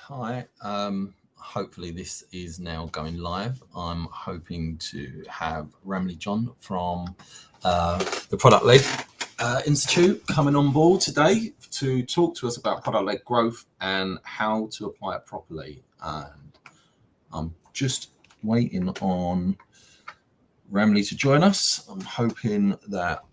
Hi. Hopefully this is now going live. I'm hoping to have Ramley John from the Product Led Institute coming on board today to talk to us about product-led growth and how to apply it properly. And I'm just waiting on Ramley to join us. I'm hoping that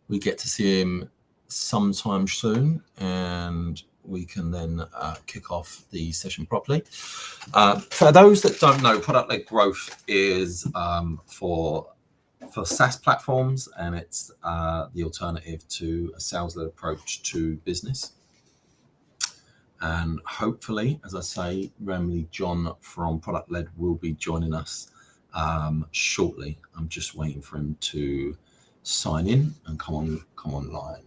we get to see him sometime soon, and we can then kick off the session properly. For those that don't know, product-led growth is for SaaS platforms, and it's the alternative to a sales-led approach to business. And hopefully, as I say, Ramley John from Product Led will be joining us shortly. I'm just waiting for him to sign in and come online.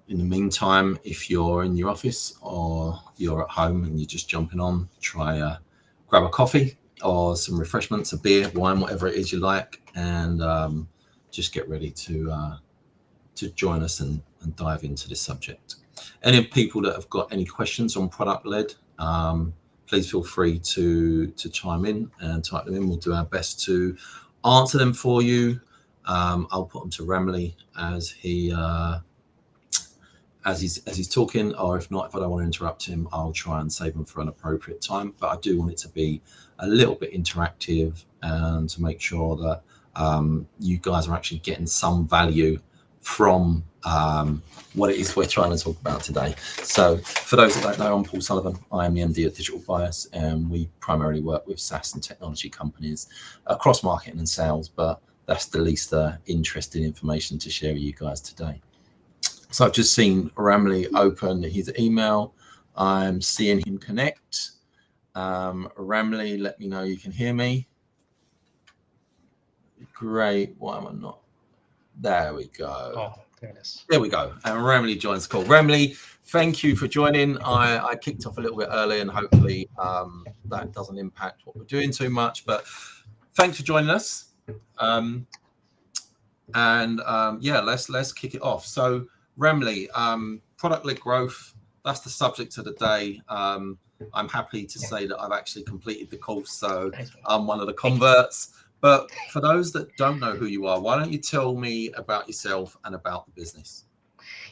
In the meantime, if you're in your office or you're at home and you're just jumping on, try grab a coffee or some refreshments, a beer, wine, whatever it is you like, and just get ready to join us and dive into this subject. Any people that have got any questions on product led, please feel free to chime in and type them in. We'll do our best to answer them for you. I'll put them to Ramley as he's talking, or if not, if I don't want to interrupt him, I'll try and save them for an appropriate time. But I do want it to be a little bit interactive and to make sure that you guys are actually getting some value from what it is we're trying to talk about today. So for those that don't know, I'm Paul Sullivan. I am the MD of Digital Bias, and we primarily work with SaaS and technology companies across marketing and sales, but that's the least interesting information to share with you guys today. So I've just seen Ramley open his email. I'm seeing him connect. Ramley, let me know you can hear me. Great. Why am I not? There we go. Oh, there it is. There we go. And Ramley joins the call. Ramley, thank you for joining. I kicked off a little bit early, and hopefully that doesn't impact what we're doing too much. But thanks for joining us. Yeah, let's kick it off. So Ramley, product-led growth, that's the subject of the day. I'm happy to say that I've actually completed the course, so I'm one of the converts. But for those that don't know who you are, why don't you tell me about yourself and about the business?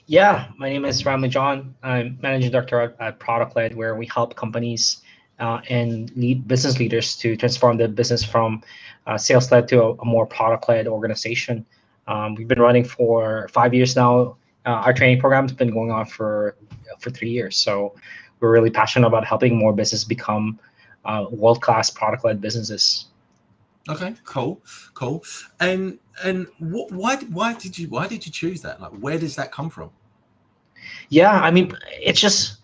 Yeah, my name is Ramley John. I'm managing director at Product Led, where we help companies and business leaders to transform their business from sales-led to a more product-led organization. We've been running for 5 years now. Our training program's been going on for 3 years. So we're really passionate about helping more businesses become world-class product-led businesses. Okay, cool. And why did you choose that? Like, where does that come from? Yeah, I mean, it's just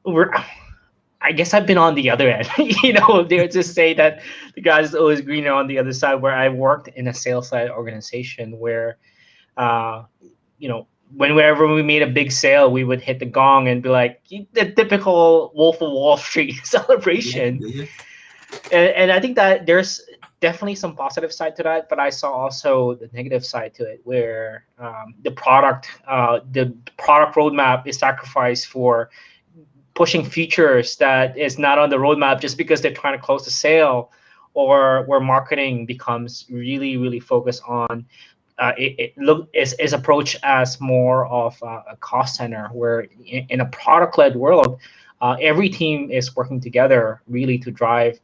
I guess I've been on the other end. They would just say that the grass is always greener on the other side. Where I worked in a sales-led organization where, whenever we made a big sale, we would hit the gong and be like the typical Wolf of Wall Street celebration. Yeah. And I think that there's definitely some positive side to that, but I saw also the negative side to it, where the product roadmap is sacrificed for pushing features that is not on the roadmap just because they're trying to close the sale, or where marketing becomes really, really focused on is approached as more of a cost center, where in a product-led world, every team is working together really to drive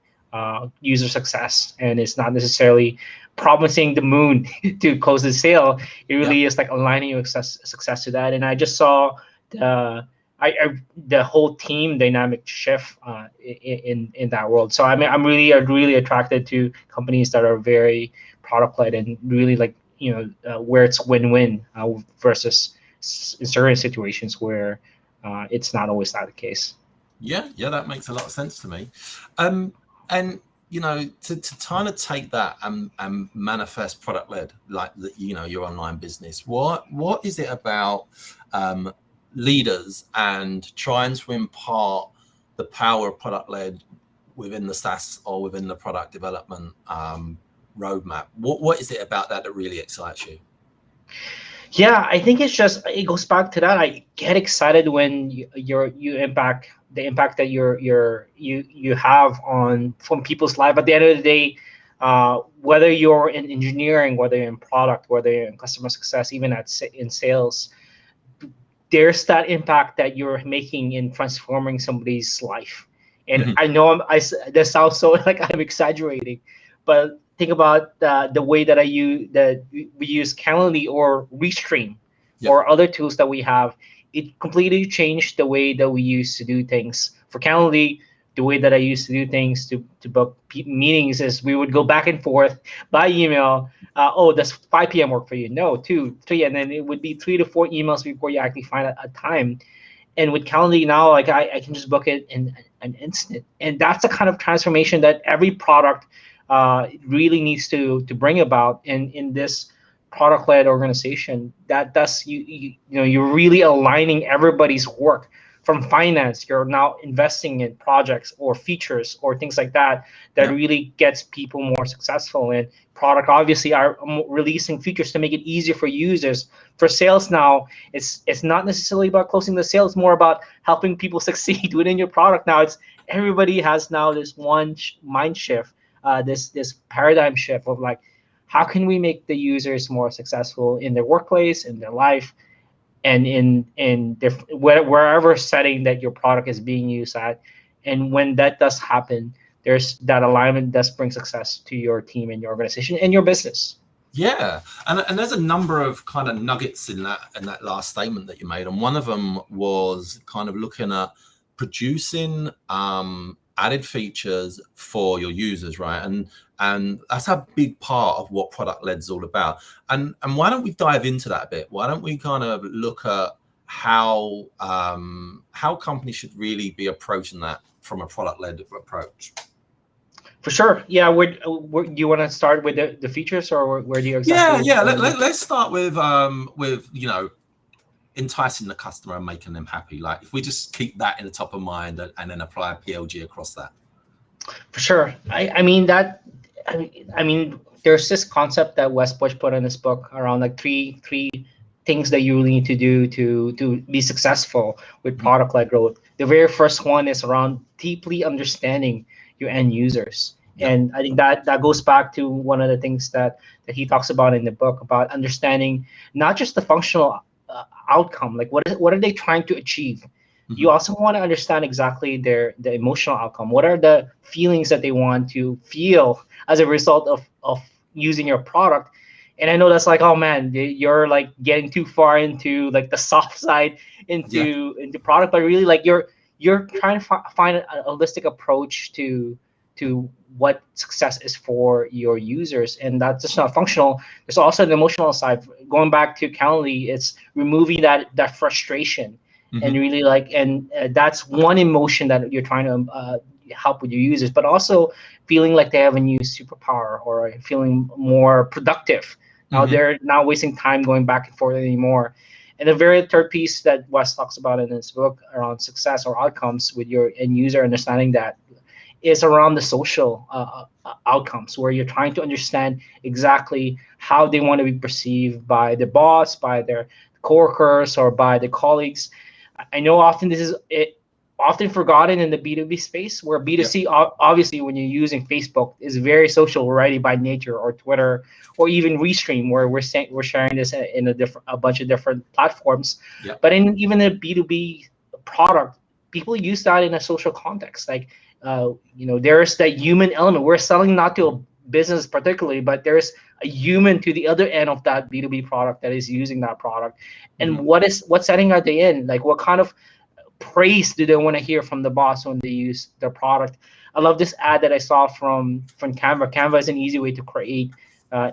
user success, and it's not necessarily promising the moon to close the sale. It really is like aligning your success to that. And I just saw the whole team dynamic shift in that world. So I mean, I'm really attracted to companies that are very product led and really where it's win-win versus in certain situations where it's not always that the case. Yeah, that makes a lot of sense to me. And to kind of take that and manifest product led, like your online business, what is it about leaders and trying to impart the power of product led within the SaaS or within the product development roadmap? What is it about that really excites you? Yeah, I think it's just it goes back to that. I get excited when you impact the impact that you have on from people's life. At the end of the day, whether you're in engineering, whether you're in product, whether you're in customer success, even in sales, there's that impact that you're making in transforming somebody's life. And Mhm. I know that sounds so like I'm exaggerating, but think about the way that we use Calendly or Restream Yeah. or other tools that we have. It completely changed the way that we used to do things. For Calendly, the way that I used to do things to book meetings is we would go back and forth by email. Oh, does 5 p.m. work for you? No, 2, 3, and then it would be 3 to 4 emails before you actually find a time. And with Calendly now, like I can just book it in an instant, and that's the kind of transformation that every product really needs to bring about in this product-led organization. That's you're really aligning everybody's work from finance. You're now investing in projects or features or things like that that Yeah. really gets people more successful. And product obviously are releasing features to make it easier for users. For sales now, it's not necessarily about closing the sale. It's more about helping people succeed within your product. Now it's everybody has now this one mind shift, this paradigm shift of like, how can we make the users more successful in their workplace, in their life, and wherever setting that your product is being used at. And when that does happen, there's that alignment does bring success to your team and your organization and your business. Yeah, and there's a number of kind of nuggets in that last statement that you made, and one of them was kind of looking at producing added features for your users, right? And that's a big part of what product led is all about. And why don't we dive into that a bit? Why don't we kind of look at how companies should really be approaching that from a product led approach? For sure. Yeah. Where do you want to start with the features, or where do you Yeah, exactly yeah. want to? Let's start with enticing the customer and making them happy. Like if we just keep that in the top of mind and then apply a PLG across that. For sure. I mean that. I mean, there's this concept that Wes Bush put in his book around like three things that you really need to do to be successful with Mhm. product-led growth. The very first one is around deeply understanding your end users. Yeah. And I think that goes back to one of the things that he talks about in the book about understanding not just the functional outcome, like what are they trying to achieve. You Mhm. also want to understand exactly the emotional outcome. What are the feelings that they want to feel as a result of using your product? And I know that's like, oh man, you're like getting too far into like the soft side Yeah. into product, but really like you're trying to find a holistic approach to what success is for your users, and that's just not functional. There's also the emotional side. Going back to Calendly, it's removing that frustration and Mhm. really like, and that's one emotion that you're trying to help with your users, but also feeling like they have a new superpower or feeling more productive. Now Mhm. they're not wasting time going back and forth anymore. And the very third piece that Wes talks about in his book around success or outcomes with your end user, understanding that is around the social outcomes, where you're trying to understand exactly how they want to be perceived by the boss, by their coworkers, or by the colleagues. I know often this is often forgotten in the B2B space, where Yeah. B2C, obviously, when you're using Facebook, is very social already by nature, or Twitter, or even Restream, where we're sharing this in a bunch of different platforms. Yeah. But in even a B2B product, people use that in a social context. Like, there's that human element. We're selling not to a business particularly, but there's a human to the other end of that B2B product that is using that product. And Mhm. what setting are they in? Like, what kind of praise do they want to hear from the boss when they use their product? I love this ad that I saw from Canva. Canva is an easy way to create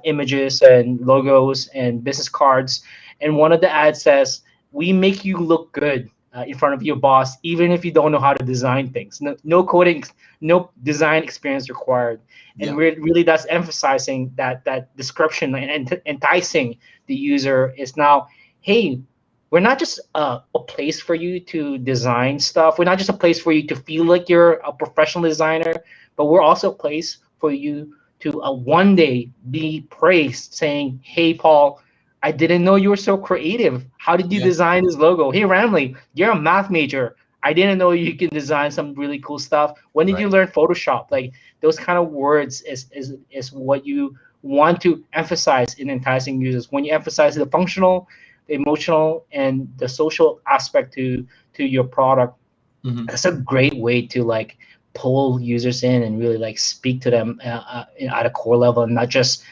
images and logos and business cards. And one of the ads says, "We make you look good in front of your boss, even if you don't know how to design things. No coding, no design experience required." And Yeah. really, that's emphasizing that description and enticing the user is now, hey, we're not just a place for you to design stuff. We're not just a place for you to feel like you're a professional designer, but we're also a place for you to one day be praised, saying, "Hey, Paul, I didn't know you were so creative. How did you design this logo? Hey, Ramley, you're a math major. I didn't know you can design some really cool stuff. When did you learn Photoshop? Like those kind of words is what you want to emphasize in enticing users. When you emphasize the functional, the emotional, and the social aspect to your product, that's a great way to like pull users in and really like speak to them at a core level, and not just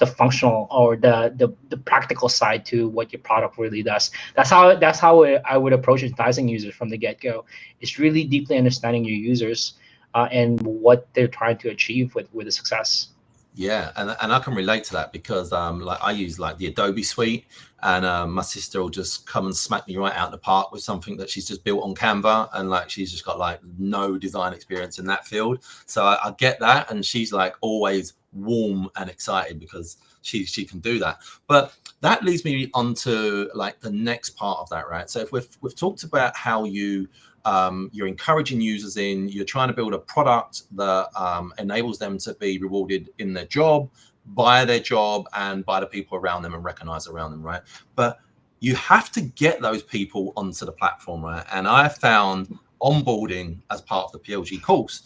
the functional or the practical side to what your product really does. That's how I would approach enticing users from the get-go. It's really deeply understanding your users and what they're trying to achieve with the success. Yeah, and I can relate to that because like I use like the Adobe suite, and my sister will just come and smack me right out in the park with something that she's just built on Canva, and like she's just got like no design experience in that field. So I get that, and she's like always warm and excited because she can do that. But that leads me on to like the next part of that, right? So if we've talked about how you're encouraging users in, you're trying to build a product that enables them to be rewarded in their job, by their job, and by the people around them and recognized around them, right? But you have to get those people onto the platform, right? And I found onboarding as part of the PLG course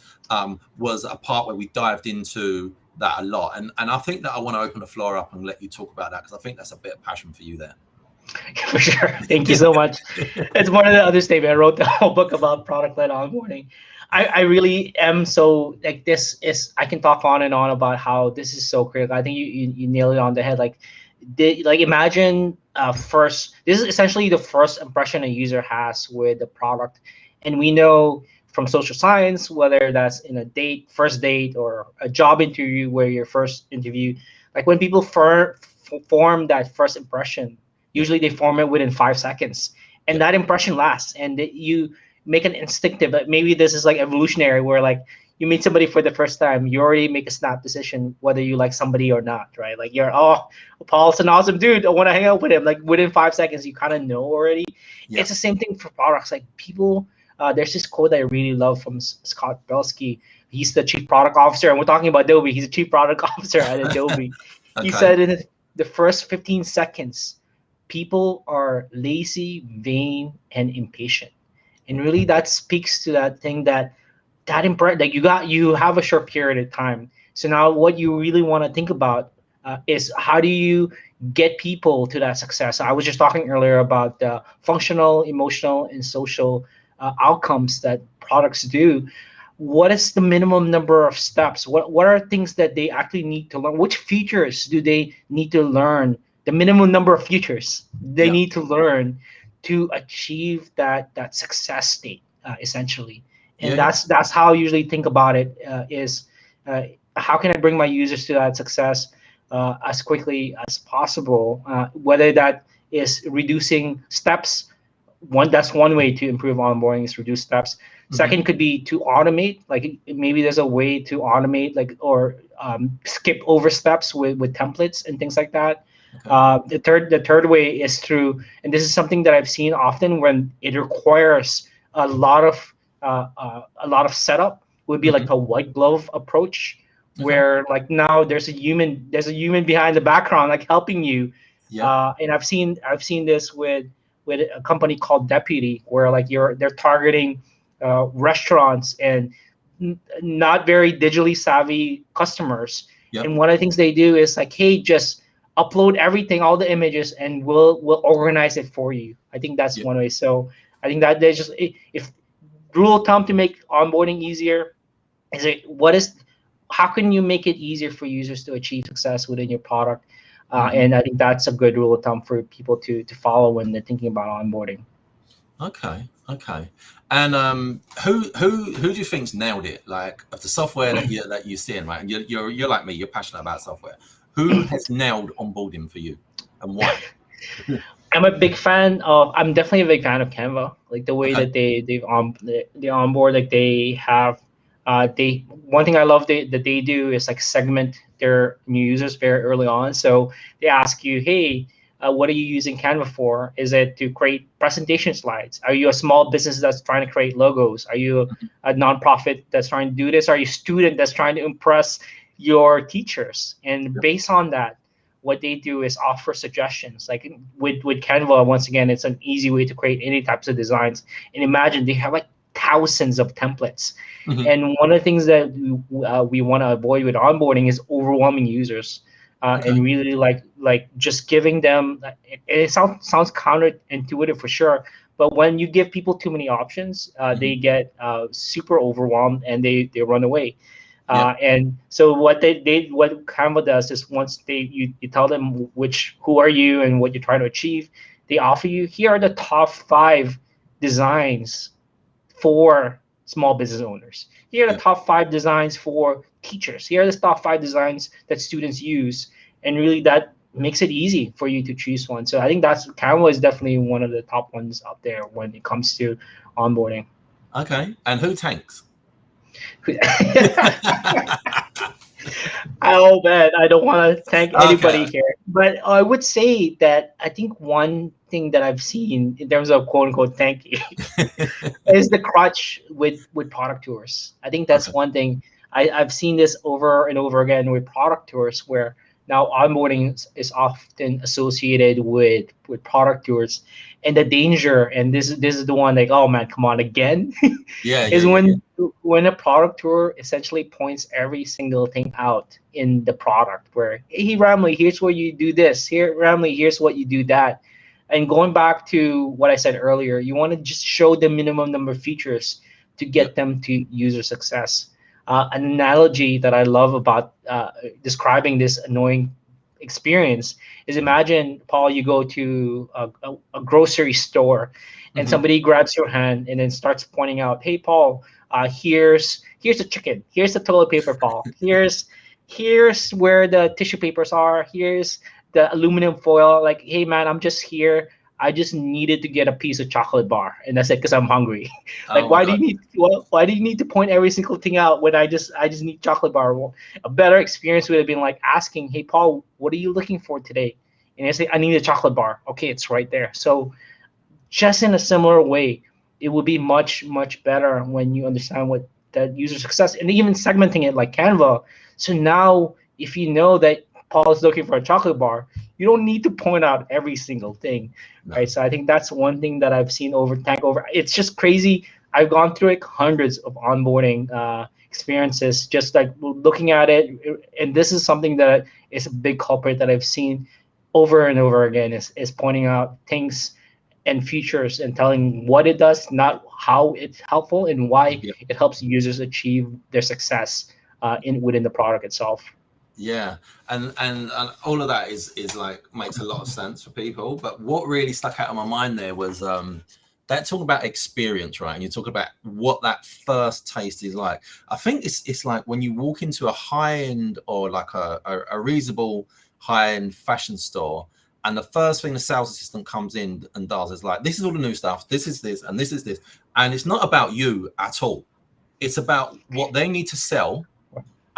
was a part where we dived into that a lot. And I think that I want to open the floor up and let you talk about that, because I think that's a bit of passion for you there. For sure. Thank you so much. It's one of the other statements. I wrote the whole book about product-led onboarding. I really am so like this is I can talk on and on about how this is so critical. I think you nailed it on the head. Like imagine first, this is essentially the first impression a user has with the product. And we know from social science, whether that's in a first date or a job interview where your first interview, like when people form that first impression, usually they form it within 5 seconds, and that impression lasts, and you make an instinctive, like maybe this is like evolutionary, where like you meet somebody for the first time, you already make a snap decision whether you like somebody or not, right? Like Paul's an awesome dude, I want to hang out with him. Like within 5 seconds, you kind of know already. It's the same thing for products. Like people, there's this quote that I really love from Scott Belsky. He's the chief product officer, and we're talking about Adobe. He's the chief product officer at Adobe. He said in the first 15 seconds, people are lazy, vain, and impatient. And really that speaks to that thing that like you have a short period of time. So now what you really want to think about is how do you get people to that success? I was just talking earlier about the functional, emotional, and social outcomes that products do. What is the minimum number of steps? What are things that they actually need to learn? Which features do they need to learn? The minimum number of features they need to learn to achieve that success state, essentially. And that's how I usually think about it, is how can I bring my users to that success as quickly as possible, whether that is reducing steps. That's one way to improve onboarding, is reduce steps. Second could be to automate, like maybe there's a way to automate, like, or skip over steps with templates and things like that. The third way is through, and this is something that I've seen often when it requires a lot of setup, would be like a white glove approach, where like now there's a human behind the background, like helping you. And I've seen this with a company called Deputy, where like they're targeting restaurants and not very digitally savvy customers. And one of the things they do is like, hey, just upload everything, all the images, and we'll organize it for you. I think that's one way. So I think that there's just, if rule of thumb to make onboarding easier, how can you make it easier for users to achieve success within your product? And I think that's a good rule of thumb for people to follow when they're thinking about onboarding. Okay. And who do you think's nailed it? Like, of the software that you're seeing, right? And you're like me, you're passionate about software. Who has nailed onboarding for you, and why? I'm definitely a big fan of Canva. Like the way that they onboard, like they have one thing I love that they do is like segment their new users very early on. So they ask you, hey, what are you using Canva for? Is it to create presentation slides? Are you a small business that's trying to create logos? Are you a nonprofit that's trying to do this? Are you a student that's trying to impress your teachers? And based on that, what they do is offer suggestions. Like with Canva, once again, it's an easy way to create any types of designs. And imagine they have like thousands of templates. And one of the things that we want to avoid with onboarding is overwhelming users. And really like just giving them, it sounds counterintuitive for sure, but when you give people too many options, they get super overwhelmed and they run away. And so what what Canva does is once you tell them who are you and what you're trying to achieve, they offer you, here are the top 5 designs for small business owners. Here are the top 5 designs for teachers. Here are the top 5 designs that students use, and really that makes it easy for you to choose one. So I think Canva is definitely one of the top ones out there when it comes to onboarding. Okay, and who tanks? Oh man, I don't want to thank anybody here, but I would say that I think one thing that I've seen in terms of quote unquote thank you is the crutch with product tours. I think that's one thing I've seen this over and over again with product tours, where now onboarding is often associated with product tours, and the danger, and this is the one, like, oh man, come on again, when a product tour essentially points every single thing out in the product, where, hey Ramley, here's where you do this, here Ramley, here's what you do that. And going back to what I said earlier, you want to just show the minimum number of features to get them to user success. An analogy that I love about describing this annoying experience is, imagine, Paul, you go to a grocery store and somebody grabs your hand and then starts pointing out, hey Paul, here's the chicken, here's the toilet paper, Paul, here's where the tissue papers are, here's the aluminum foil. Like, hey man, I'm just here, I just needed to get a piece of chocolate bar, and that's it, because I'm hungry. Like, why do you need to point every single thing out when I just need chocolate bar? Well, a better experience would have been like asking, hey Paul, what are you looking for today? And I say, I need a chocolate bar. Okay, it's right there. So just in a similar way, it would be much better when you understand what that user success, and even segmenting it like Canva. So now if you know that Paul is looking for a chocolate bar, you don't need to point out every single thing, right? So I think that's one thing that I've seen over. It's just crazy. I've gone through like hundreds of onboarding experiences, just like looking at it, and this is something that is a big culprit that I've seen over and over again, is pointing out things and features and telling what it does, not how it's helpful, and why it helps users achieve their success within the product itself. Yeah, and all of that is like makes a lot of sense for people. But what really stuck out of my mind there was that talk about experience, right? And you talk about what that first taste is like. I think it's like when you walk into a high-end or like a reasonable high-end fashion store, and the first thing the sales assistant comes in and does is like, this is all the new stuff, this is this, and this is this. And it's not about you at all. It's about what they need to sell.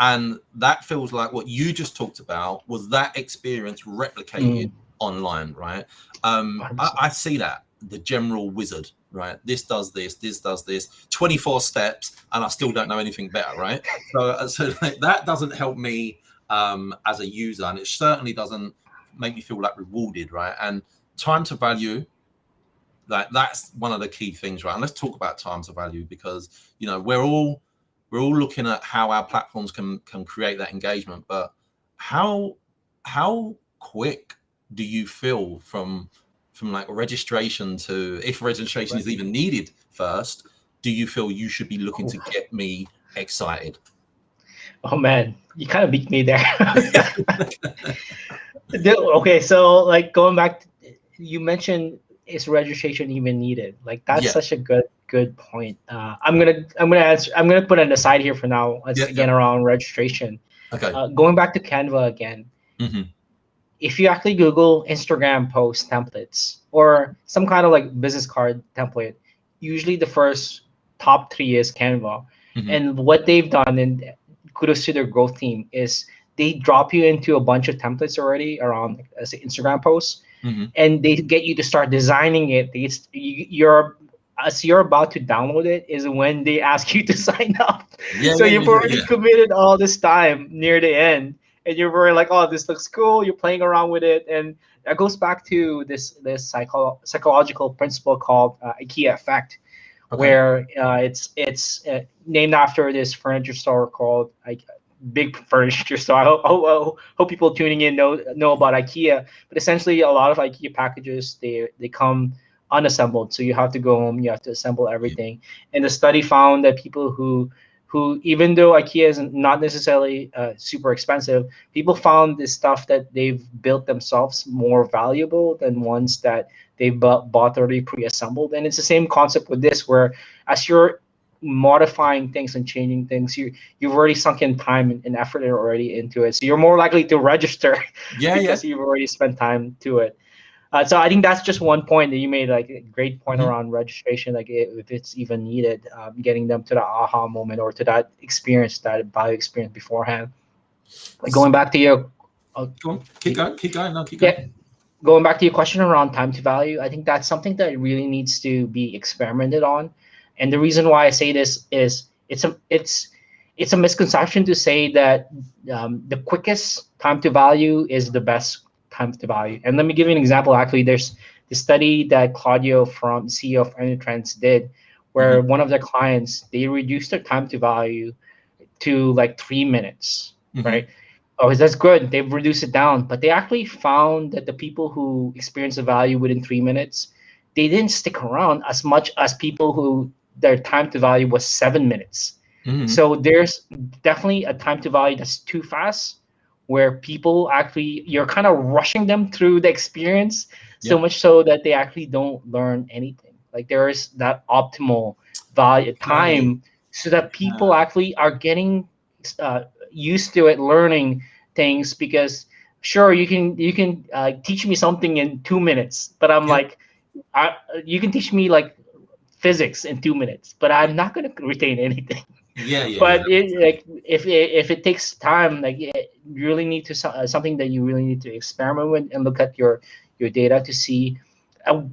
And that feels like what you just talked about was that experience replicated online, right? I see that, the general wizard, right? This does this, this does this, 24 steps, and I still don't know anything better, right? So like, that doesn't help me as a user, and it certainly doesn't make me feel like rewarded, right? And time to value, that's one of the key things, right? And let's talk about time to value, because, you know, we're all looking at how our platforms can create that engagement, but how quick do you feel from like registration to, if registration is even needed first, do you feel you should be looking to get me excited? Oh man, you kind of beat me there. Okay, so like going back, you mentioned, is registration even needed? Like that's such a good point. I'm gonna put an aside here for now. Again, around registration. Okay. Going back to Canva again. If you actually Google Instagram post templates or some kind of like business card template, usually the first top 3 is Canva. And what they've done, and kudos to their growth team, is they drop you into a bunch of templates already around, as an Instagram post. And they get you to start designing it. As you're about to download it is when they ask you to sign up. So you've already committed all this time near the end, and you're very like, oh, this looks cool. You're playing around with it, and that goes back to this psychological principle called IKEA effect, where it's named after this furniture store called like big furniture store. I hope people tuning in know about IKEA. But essentially, a lot of IKEA packages they come unassembled, so you have to go home, you have to assemble everything. And the study found that people who even though IKEA is not necessarily super expensive, people found this stuff that they've built themselves more valuable than ones that they bought already pre-assembled. And it's the same concept with this, where as you're modifying things and changing things, you've already sunk in time and effort already into it, so you're more likely to register because you've already spent time to it. So I think that's just one point that you made, like a great point around registration, like if it's even needed, getting them to that aha moment or to that experience, that value experience beforehand. Like going back to your, go on, keep going. No, keep going. Yeah, going back to your question around time to value, I think that's something that really needs to be experimented on. And the reason why I say this is it's a misconception to say that the quickest time to value is the best time to value. And let me give you an example. Actually, there's the study that Claudio from CEO of Anytrends did, where one of their clients, they reduced their time to value to like 3 minutes, right? Oh, that's good. They've reduced it down, but they actually found that the people who experienced the value within 3 minutes, they didn't stick around as much as people who their time to value was 7 minutes. So there's definitely a time to value that's too fast, where people actually, you're kind of rushing them through the experience so much so that they actually don't learn anything. Like there is that optimal value time, so that people actually are getting used to it, learning things. Because sure, you can teach me something in 2 minutes, but I'm like, you can teach me like physics in 2 minutes, but I'm not going to retain anything. But like if it takes time, like you really need to something that you really need to experiment with and look at your data to see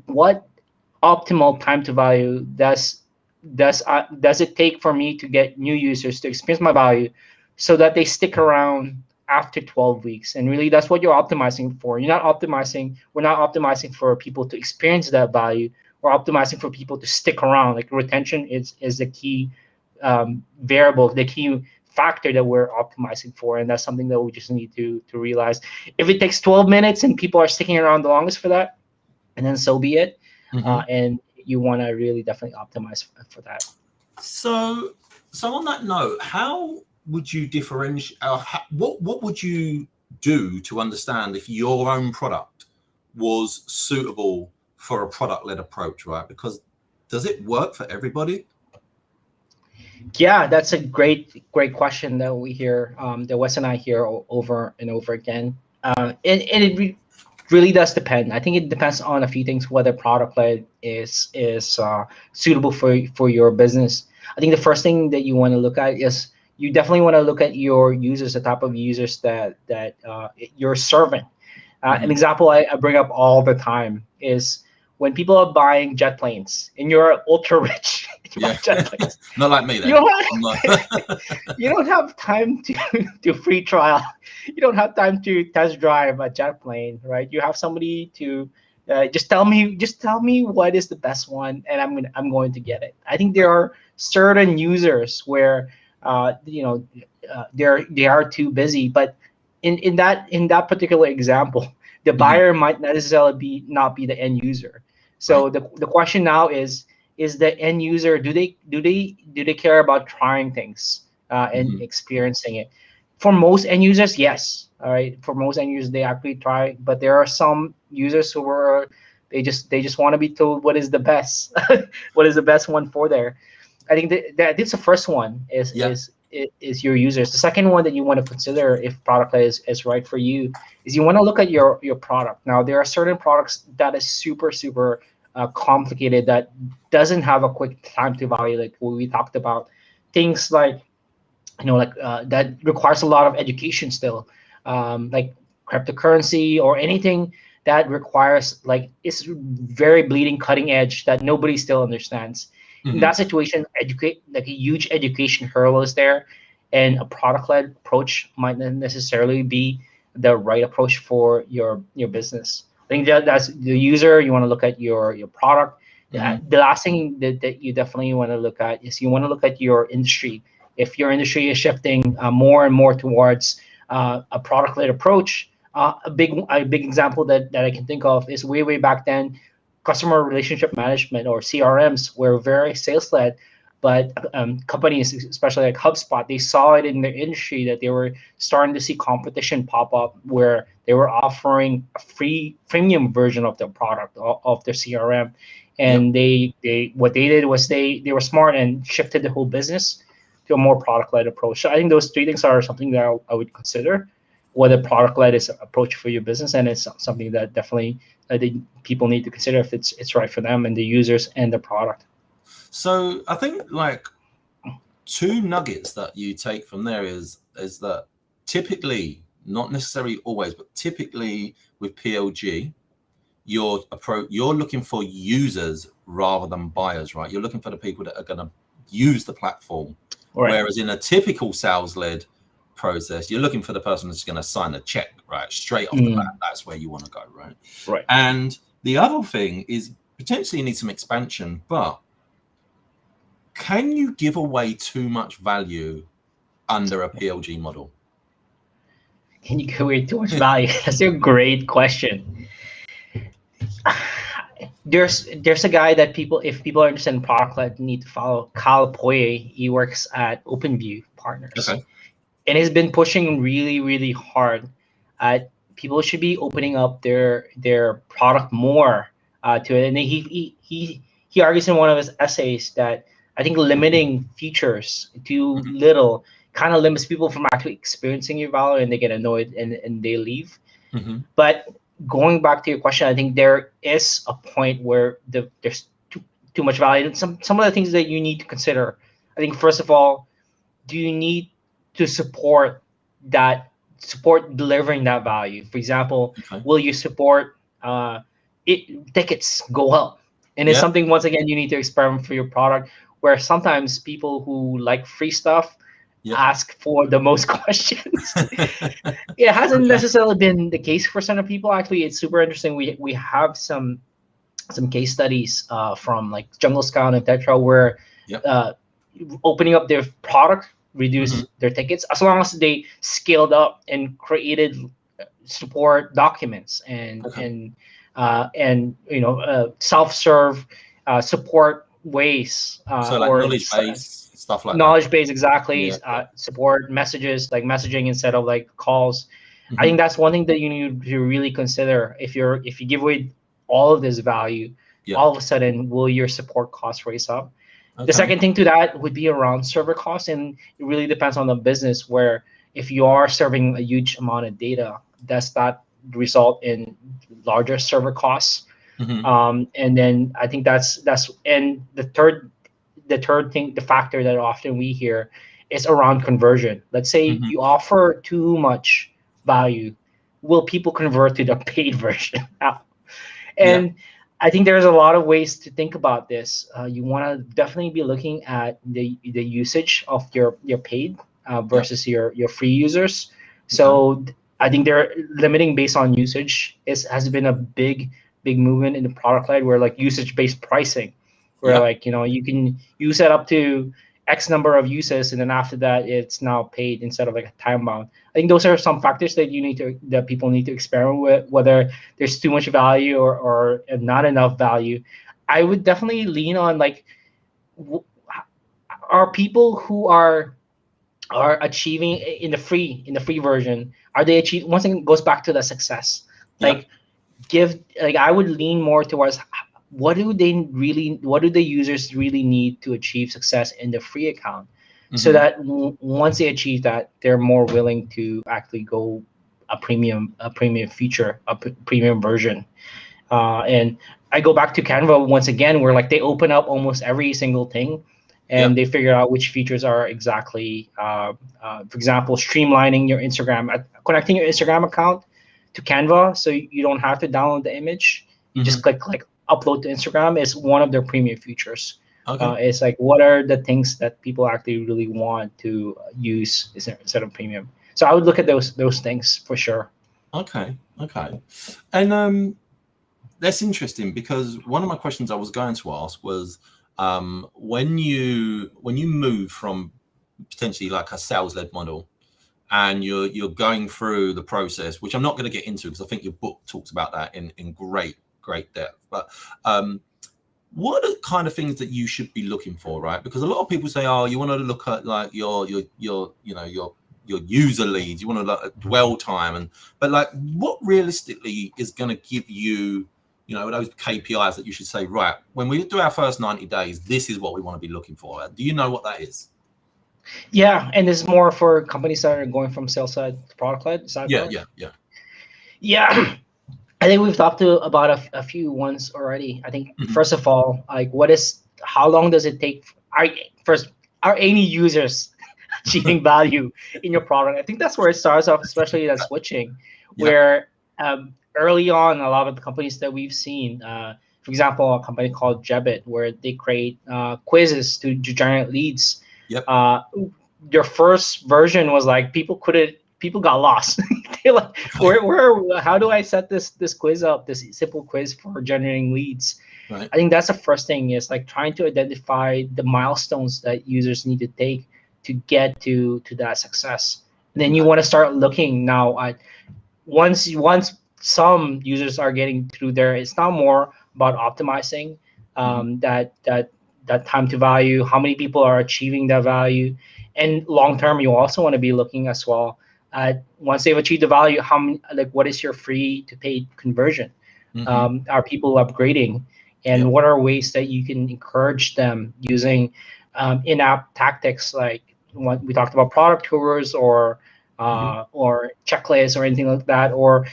what optimal time to value does it take for me to get new users to experience my value, so that they stick around after 12 weeks. And really, that's what you're optimizing for. We're not optimizing for people to experience that value. We're optimizing for people to stick around. Like retention is the key variable, the key factor that we're optimizing for, and that's something that we just need to realize. If it takes 12 minutes and people are sticking around the longest for that, and then so be it. And you want to really definitely optimize for that. So on that note, how would you differentiate? What would you do to understand if your own product was suitable for a product-led approach, right? Because does it work for everybody? Yeah, that's a great question that we hear, that Wes and I hear over and over again. And it really does depend. I think it depends on a few things, whether product-led is suitable for your business. I think the first thing that you want to look at is you definitely want to look at your users, the type of users that you're serving. An example I bring up all the time is when people are buying jet planes and you're ultra rich. Jet planes. Not like me then. You don't have time to free trial. You don't have time to test drive a jet plane, right? You have somebody to just tell me what is the best one, and I'm going to get it. I think there are certain users where they are too busy, but in that particular example, the buyer might not necessarily not be the end user. So the question now is the end user, do they care about trying things and experiencing it? For most end users, yes. All right. For most end users, they actually try, but there are some users who are they just want to be told what is the best, what is the best one for there. I think that's the first one is your users. The second one that you want to consider if product is right for you is you want to look at your product. Now there are certain products that is super complicated, that doesn't have a quick time to value, like what we talked about. Things like that requires a lot of education still, like cryptocurrency or anything that requires it's very bleeding cutting edge that nobody still understands. In that situation, a huge education hurdle is there. and a product-led approach might not necessarily be the right approach for your business. I think that's the user. You want to look at your product. The last thing that you definitely want to look at is you want to look at your industry. If your industry is shifting more and more towards a product-led approach, a big example that I can think of is way back then, customer relationship management or CRMs were very sales-led, but companies, especially like HubSpot, they saw it in their industry that they were starting to see competition pop up where they were offering a free premium version of their product of their CRM, and they what they did was they were smart and shifted the whole business to a more product-led approach. So I think those three things are something that I would consider whether product-led is an approach for your business, and it's something that definitely I think people need to consider if it's right for them and the users and the product. So I think like two nuggets that you take from there is that typically, not necessarily always, but typically with PLG, you're looking for users rather than buyers, right? You're looking for the people that are going to use the platform. Right. Whereas in a typical sales-led process, you're looking for the person that's going to sign a check, right? Straight off the bat, that's where you want to go, right? Right. And the other thing is potentially you need some expansion, but can you give away too much value under a PLG model? Can you give away too much value? That's a great question. There's a guy that if people are interested in product-led, need to follow, Kyle Poye. He works at OpenView Partners. Okay. And he's been pushing really hard at people should be opening up their product more to it. And he argues in one of his essays that I think limiting features too little kind of limits people from actually experiencing your value, and they get annoyed and they leave. But going back to your question, I think there is a point where there's too much value. And some of the things that you need to consider. I think first of all, do you need to support delivering that value? For example, will you support tickets go up? And it's something, once again, you need to experiment for your product, where sometimes people who like free stuff ask for the most questions. It hasn't necessarily been the case for some people. Actually, it's super interesting. We have some case studies from like Jungle Scout and Tetra where opening up their product reduced their tickets, as long as they scaled up and created support documents and self-serve support ways, so like knowledge base stuff like knowledge base, exactly. Support messages, like messaging instead of like calls. I think that's one thing that you need to really consider. If you give away all of this value, all of a sudden will your support costs raise up? The second thing to that would be around server costs, and it really depends on the business, where if you are serving a huge amount of data, does that result in larger server costs? And then I think that's and the third thing, the factor that often we hear is around conversion. Let's say you offer too much value, will people convert to the paid version? And I think there's a lot of ways to think about this. You want to definitely be looking at the usage of your paid versus your free users. So I think they're limiting based on usage has been a big movement in the product line, where like usage-based pricing, where like you can use it up to X number of uses, and then after that it's now paid instead of like a time bound. I think those are some factors that people need to experiment with, whether there's too much value or not enough value. I would definitely lean on like, are people who are achieving in the free version, are they achieving? Once again, it goes back to the success. Like I would lean more towards what do the users really need to achieve success in the free account, so that once they achieve that, they're more willing to actually go a premium feature, a premium version. And I go back to Canva once again, where like they open up almost every single thing, and they figure out which features are exactly, for example, streamlining your Instagram, connecting your Instagram account to Canva, so you don't have to download the image. You just click upload to Instagram is one of their premium features. Okay. It's like what are the things that people actually really want to use instead of premium. So I would look at those things for sure. Okay. Okay. And that's interesting, because one of my questions I was going to ask was, when you move from potentially like a sales led model, and you're going through the process, which I'm not going to get into because I think your book talks about that in great depth. But what are the kind of things that you should be looking for, right? Because a lot of people say, oh, you want to look at like your user leads, you want to look at dwell time, but like what realistically is going to give you, those KPIs that you should say, right, when we do our first 90 days, this is what we want to be looking for. Do you know what that is? Yeah, and this is more for companies that are going from sales side to product led. Is that Yeah, correct? yeah. Yeah, I think we've talked to about a few ones already. I think Mm-hmm. first of all, like how long does it take? Are any users achieving value in your product? I think that's where it starts off, especially that switching, Yeah. where early on, a lot of the companies that we've seen, for example, a company called Jebit, where they create quizzes to generate leads. Yep. Their first version was like people got lost. They're like, how do I set this quiz up, this simple quiz for generating leads? Right. I think that's the first thing, is like trying to identify the milestones that users need to take to get to that success. And then you want to start looking now at once some users are getting through there, it's now more about optimizing that time to value, how many people are achieving that value. And long term, you also want to be looking as well at, once they've achieved the value, how many, like what is your free to paid conversion? Are people upgrading? And Yep. what are ways that you can encourage them using in-app tactics, like what we talked about, product tours or checklists or anything like that, or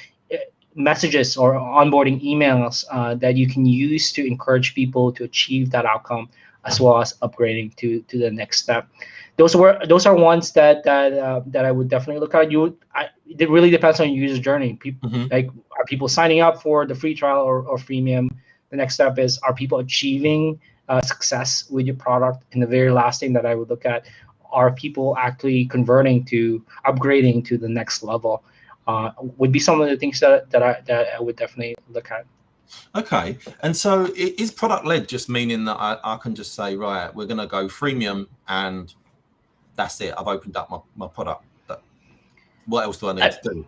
messages or onboarding emails that you can use to encourage people to achieve that outcome, as well as upgrading to the next step. Those are ones that I would definitely look at. It really depends on your user journey. People like, are people signing up for the free trial or freemium? The next step is, are people achieving success with your product? And the very last thing that I would look at, are people actually converting to upgrading to the next level? Would be some of the things that I would definitely look at. Okay. And so is product led just meaning that I can just say, right, we're going to go freemium and that's it, I've opened up my product? What else do I need to do?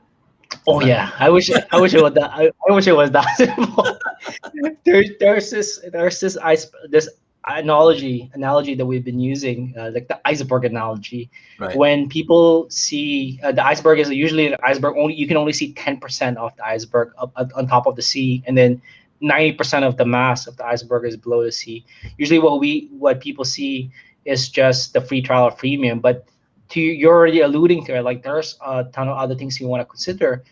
Oh yeah, I wish it was that. I wish it was that simple. There's this analogy that we've been using, like the iceberg analogy. Right. When people see the iceberg, is usually an iceberg, only you can only see 10% of the iceberg up on top of the sea, and then 90% of the mass of the iceberg is below the sea. Usually, what people see is just the free trial or freemium, but you're already alluding to it. Like, there's a ton of other things you want to consider.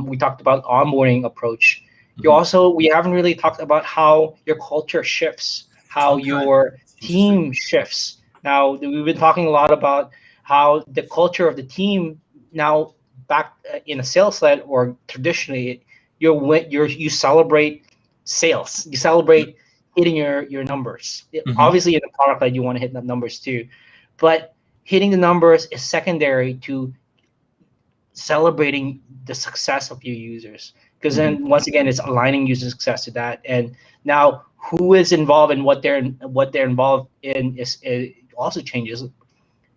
We talked about onboarding approach. We haven't really talked about how your culture shifts, how your team shifts. Now, we've been talking a lot about how the culture of the team now, back in a sales led or traditionally, you celebrate sales, you celebrate hitting your numbers. Obviously, in the product led, you want to hit the numbers too, but hitting the numbers is secondary to celebrating the success of your users, because then once again, it's aligning user success to that. And now, who is involved in what they're involved in it also changes.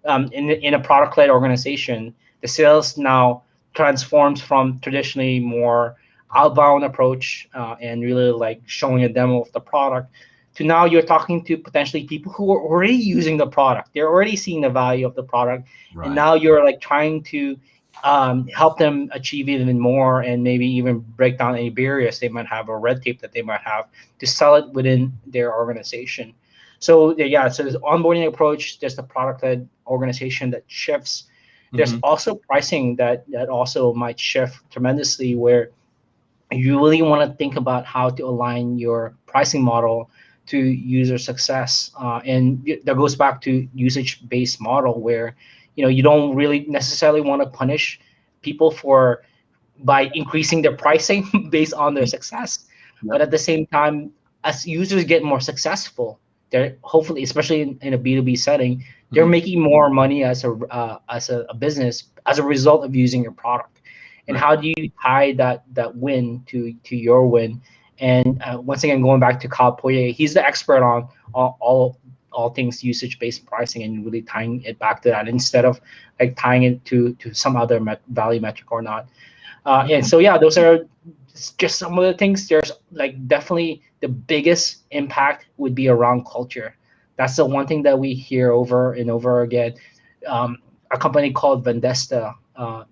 In a product led organization, the sales now transforms from traditionally more outbound approach and really like showing a demo of the product, to now you're talking to potentially people who are already using the product. They're already seeing the value of the product, and now you're like trying to help them achieve even more, and maybe even break down any barriers they might have or red tape that they might have to sell it within their organization. So yeah, so there's onboarding approach, there's the product-led organization that shifts. There's also pricing that also might shift tremendously, where you really want to think about how to align your pricing model to user success. And that goes back to usage-based model, where you don't really necessarily want to punish people by increasing their pricing based on their success. But at the same time, as users get more successful, they're hopefully, especially in a B2B setting, they're making more money as a business as a result of using your product. And how do you tie that win to your win? And once again, going back to Kyle Poirier, he's the expert on all things usage-based pricing, and really tying it back to that instead of like tying it to some other value metric or not. And so yeah, those are just some of the things. There's like definitely the biggest impact would be around culture. That's the one thing that we hear over and over again. A company called Vendesta,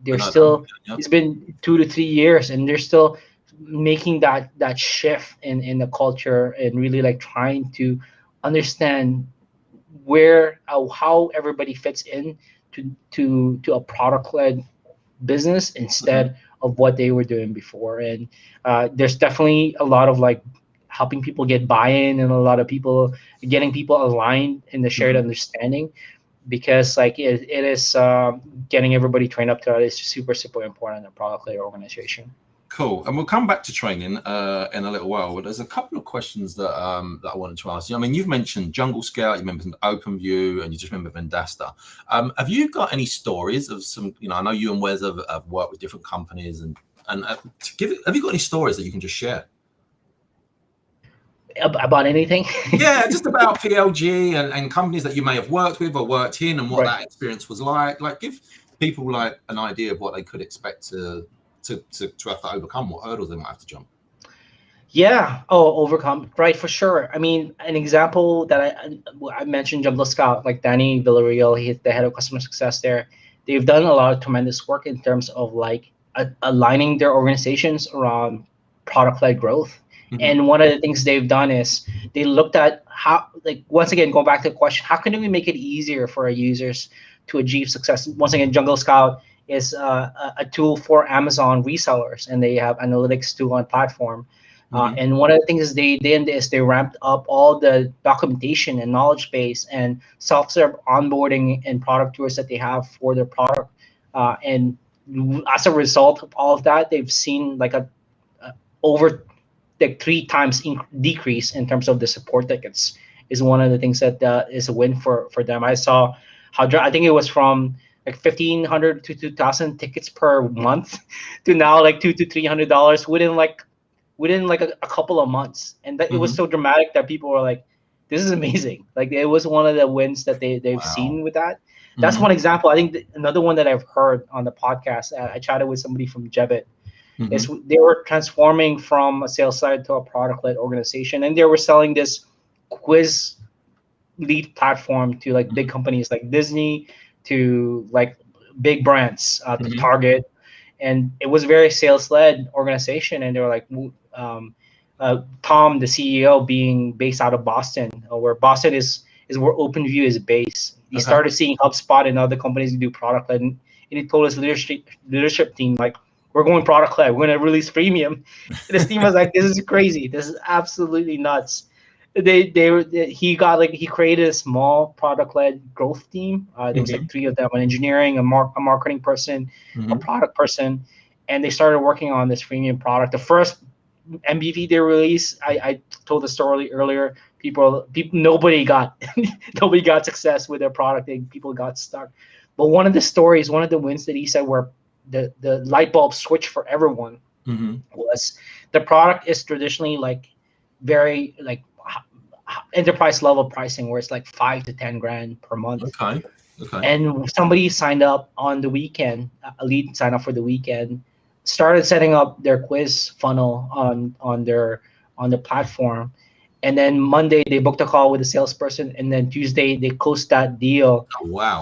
they're still, it's been 2 to 3 years, and they're still making that shift in the culture, and really like trying to understand where how everybody fits in to a product-led business instead of what they were doing before. And there's definitely a lot of like helping people get buy-in, and a lot of people getting people aligned in the shared understanding, because like it is getting everybody trained up to that is super important in a product-led organization. Cool, and we'll come back to training in a little while. But there's a couple of questions that that I wanted to ask you. I mean, you've mentioned Jungle Scout, you mentioned OpenView, and you just remember Vendasta. Have you got any stories of some? You know, I know you and Wes have worked with different companies, and have you got any stories that you can just share about anything? Yeah, just about PLG and companies that you may have worked with or worked in, and what that experience was like. Like, give people like an idea of what they could expect to have to overcome, what hurdles they might have to jump. Yeah, overcome, right, for sure. I mean, an example that I mentioned, Jungle Scout, like Danny Villarreal, he's the head of customer success there. They've done a lot of tremendous work in terms of like aligning their organizations around product-led growth. And one of the things they've done is they looked at how, like, once again, going back to the question, how can we make it easier for our users to achieve success? Once again, Jungle Scout is a tool for Amazon resellers, and they have analytics tool on platform. And one of the things they did is they ramped up all the documentation and knowledge base and self-serve onboarding and product tours that they have for their product. And as a result of all of that, they've seen like a over like 3 times decrease in terms of the support tickets. Is one of the things that is a win for them. I saw how, I think it was from like 1,500 to 2,000 tickets per month to now like $200 to $300 within like a couple of months. And that it was so dramatic that people were like, this is amazing. Like, it was one of the wins that they've seen with that. That's one example. I think another one that I've heard on the podcast, I chatted with somebody from Jebit, is they were transforming from a sales side to a product-led organization, and they were selling this quiz lead platform to like big companies like Disney, to like big brands, to Target. And it was a very sales-led organization. And they were like, Tom, the CEO, being based out of Boston, where Boston is where OpenView is based. He started seeing HubSpot and other companies do product-led, and he told his leadership team, like, we're going product-led. We're going to release freemium. And his team was like, this is crazy. This is absolutely nuts. He created a small product-led growth team. There was like 3 of them: an engineering, a marketing person, a product person, and they started working on this freemium product. The first MVP they released, I told the story earlier. Nobody got success with their product. People got stuck. But one of the wins that he said where the light bulb switch for everyone was the product is traditionally like very like enterprise level pricing, where it's like 5 to 10 grand per month. Okay. And somebody signed up on the weekend, a lead signed up for the weekend, started setting up their quiz funnel on the platform, and then Monday they booked a call with a salesperson, and then Tuesday they closed that deal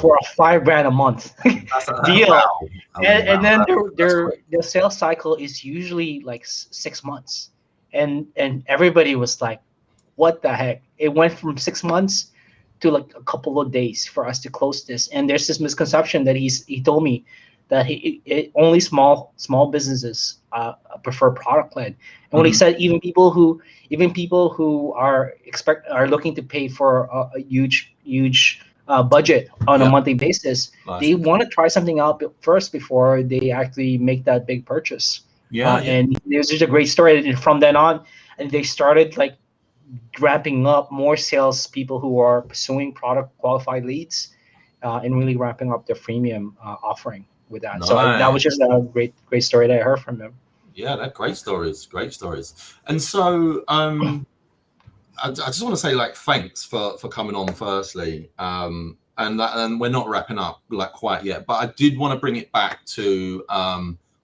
for a $5,000 a month deal. And then their sales cycle is usually like 6 months, and everybody was like, what the heck? It went from 6 months to like a couple of days for us to close this. And there's this misconception that he told me that only small businesses prefer product led. And when he said even people who are looking to pay for a huge budget on a monthly basis, they want to try something out first before they actually make that big purchase. And there's just a great story. And from then on, and they started like ramping up more sales people who are pursuing product qualified leads, and really ramping up their freemium offering with that. Nice. So that was just a great story that I heard from him. Yeah, they're great stories. And so I just want to say, like, thanks for coming on firstly. And we're not wrapping up like quite yet, but I did want to bring it back to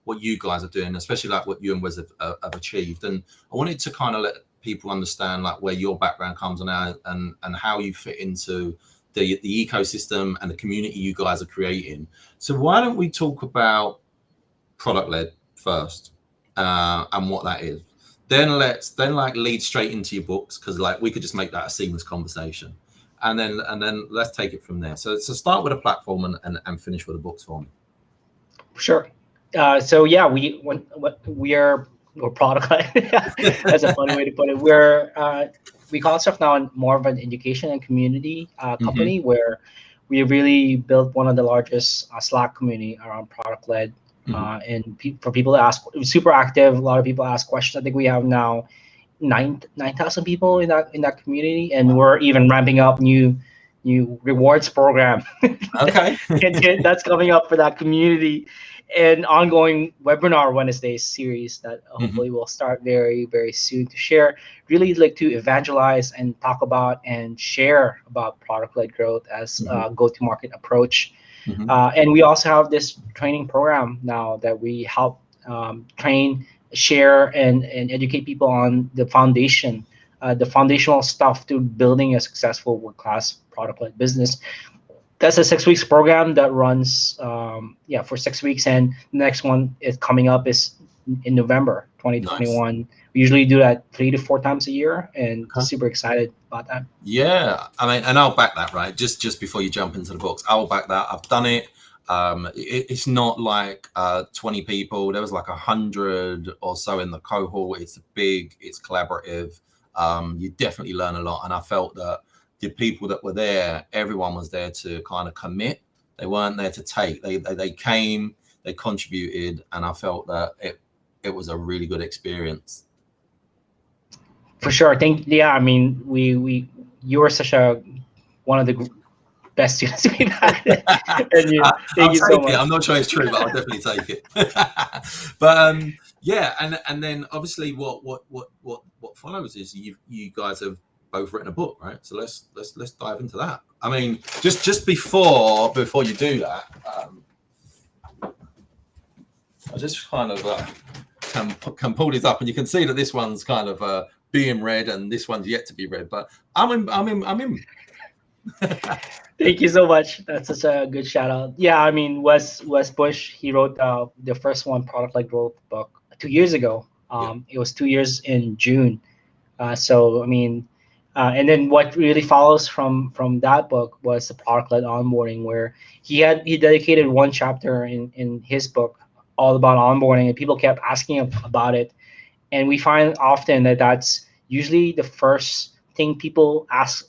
what you guys are doing, especially like what you and Wes have achieved. And I wanted to kind of let people understand like where your background comes in and how you fit into the ecosystem and the community you guys are creating. So why don't we talk about product led first, and what that is. Then let's lead straight into your books, because like we could just make that a seamless conversation, and then let's take it from there. So start with a platform and finish with the books for me. Sure. So yeah, we're product led. That's a funny way to put it. We call ourselves now more of an education and community company, where we really built one of the largest Slack community around product led. And for people to ask, super active. A lot of people ask questions. I think we have now 9,000 people in that community, and we're even ramping up new rewards program. Okay. And that's coming up for that community, and ongoing webinar Wednesday series that hopefully will start very, very soon to share, really like to evangelize and talk about and share about product led growth as a go-to-market approach. And we also have this training program now that we help train, share, and educate people on the foundation, the foundational stuff to building a successful world-class product-led business. That's a 6 weeks program that runs for 6 weeks, and the next one is coming up is in November 2021. Nice. We usually do that 3 to 4 times a year, and super excited about that. Yeah, I mean, and I'll back that, right? Just before you jump into the books, I'll back that. I've done it. It's not like 20 people. There was like 100 or so in the cohort. It's big. It's collaborative. You definitely learn a lot, and I felt that the people that were there, everyone was there to kind of commit. They weren't there to take. They came, they contributed, and I felt that it was a really good experience. For sure. I mean, you were such one of the best students we've had. And thank you so much. I'm not sure it's true, but I'll definitely take it. But yeah, and then obviously what follows is you guys have both written a book, right? So let's dive into that. I mean, just before you do that, I just kind of can pull this up, and you can see that this one's kind of being read, and this one's yet to be read. But I'm in. Thank you so much. That's such a good shout out. Yeah, I mean, Wes Bush, he wrote the first one, Product Led Growth book, 2 years ago. It was 2 years in June. So I mean, and then what really follows from that book was the product led onboarding, where he dedicated one chapter in his book all about onboarding, and people kept asking him about it. And we find often that that's usually the first thing people ask.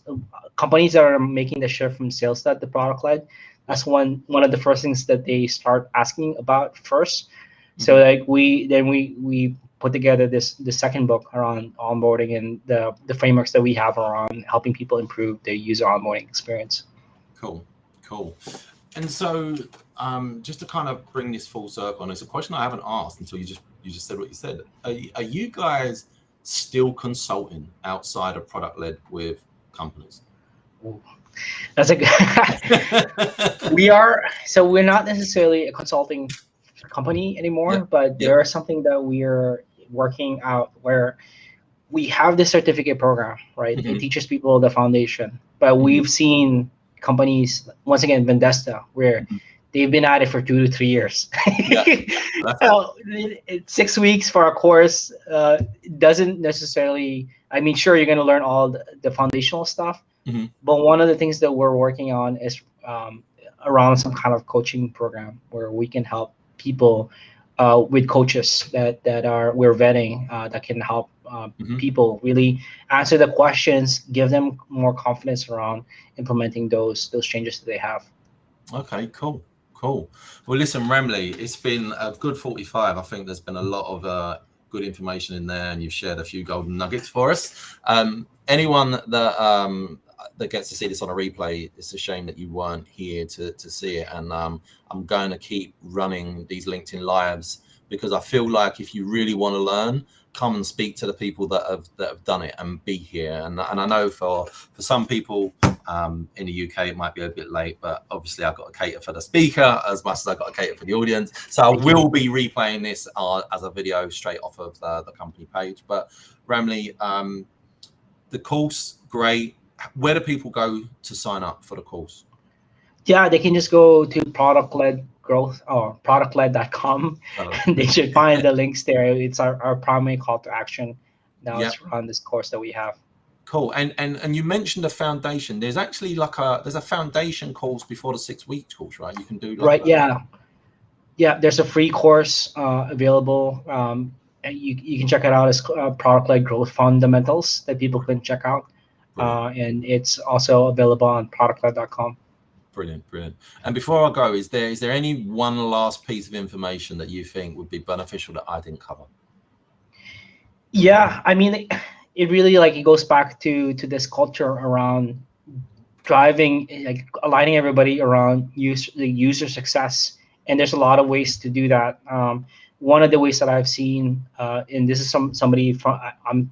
Companies that are making the shift from sales led to product led, that's one of the first things that they start asking about first. So like we put together the second book around onboarding and the frameworks that we have around helping people improve their user onboarding experience. Cool. And so just to kind of bring this full circle, and it's a question I haven't asked until you just said what you said. Are you guys still consulting outside of product led with companies? That's a good. We're not necessarily a consulting company anymore, but there is something that we're working out where we have this certificate program, right? It teaches people the foundation, but we've seen companies, once again, Vendesta, where they've been at it for 2 to 3 years. 6 weeks for a course doesn't necessarily, I mean, sure, you're going to learn all the foundational stuff, but one of the things that we're working on is around some kind of coaching program where we can help people with coaches that we're vetting that can help people really answer the questions, give them more confidence around implementing those changes that they have. Okay, cool. Well, listen, Ramlee, it's been a good 45. I think there's been a lot of good information in there, and you've shared a few golden nuggets for us. anyone that gets to see this on a replay, it's a shame that you weren't here to see it. And I'm going to keep running these LinkedIn lives, because I feel like if you really want to learn, come and speak to the people that have done it and be here. And I know for some people in the UK it might be a bit late, but obviously I've got to cater for the speaker as much as I've got to cater for the audience. So I will be replaying this as a video straight off of the company page. But Ramli, the course, great. Where do people go to sign up for the course? Yeah, they can just go to product-led growth or productled.com, and they should find the links there. It's our primary call to action now to run this course that we have. Cool. And you mentioned a foundation. There's actually there's a foundation course before the 6 week course, right? You can do yeah. There's a free course available. And you can check it out as product-led growth fundamentals that people can check out. And it's also available on productled.com. Brilliant. And before I go, is there any one last piece of information that you think would be beneficial that I didn't cover? Yeah, I mean, it really it goes back to this culture around driving, aligning everybody around the user success. And there's a lot of ways to do that. One of the ways that I've seen, and this is somebody from I'm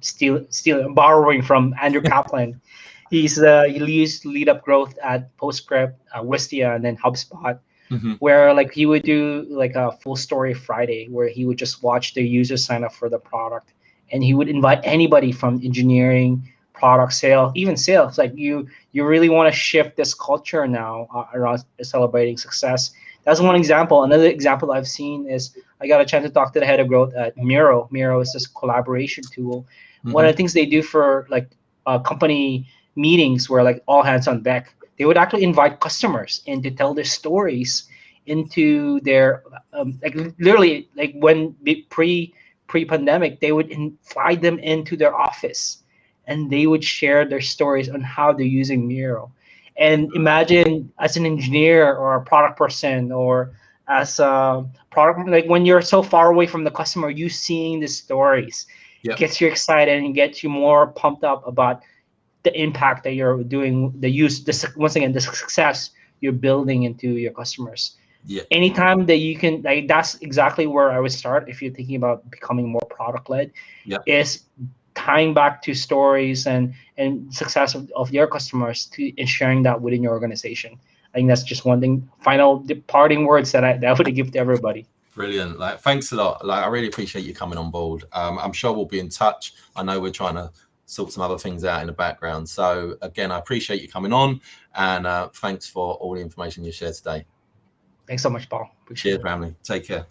borrowing from Andrew Kaplan. He used to lead up growth at PostScript, Wistia, and then HubSpot, where he would do a full story Friday, where he would just watch the users sign up for the product, and he would invite anybody from engineering, product, sales, even sales. You really want to shift this culture now around celebrating success. That's one example. Another example I've seen is I got a chance to talk to the head of growth at Miro. Miro is this collaboration tool. One of the things they do for company meetings where all hands on deck, they would actually invite customers in to tell their stories into their literally when pre-pandemic, they would fly them into their office and they would share their stories on how they're using Miro. And imagine as an engineer or a product person or as a product, when you're so far away from the customer, you seeing the stories gets you excited and gets you more pumped up about the impact that you're doing, once again, the success you're building into your customers. Anytime that you can, that's exactly where I would start if you're thinking about becoming more product-led, is tying back to stories and success of your customers and sharing that within your organization. I think that's just one thing, final departing words that I would give to everybody. Brilliant. Thanks a lot. I really appreciate you coming on board. I'm sure we'll be in touch. I know we're trying to sort some other things out in the background. So again, I appreciate you coming on, and thanks for all the information you shared today. Thanks so much, Paul. Cheers, family. Take care.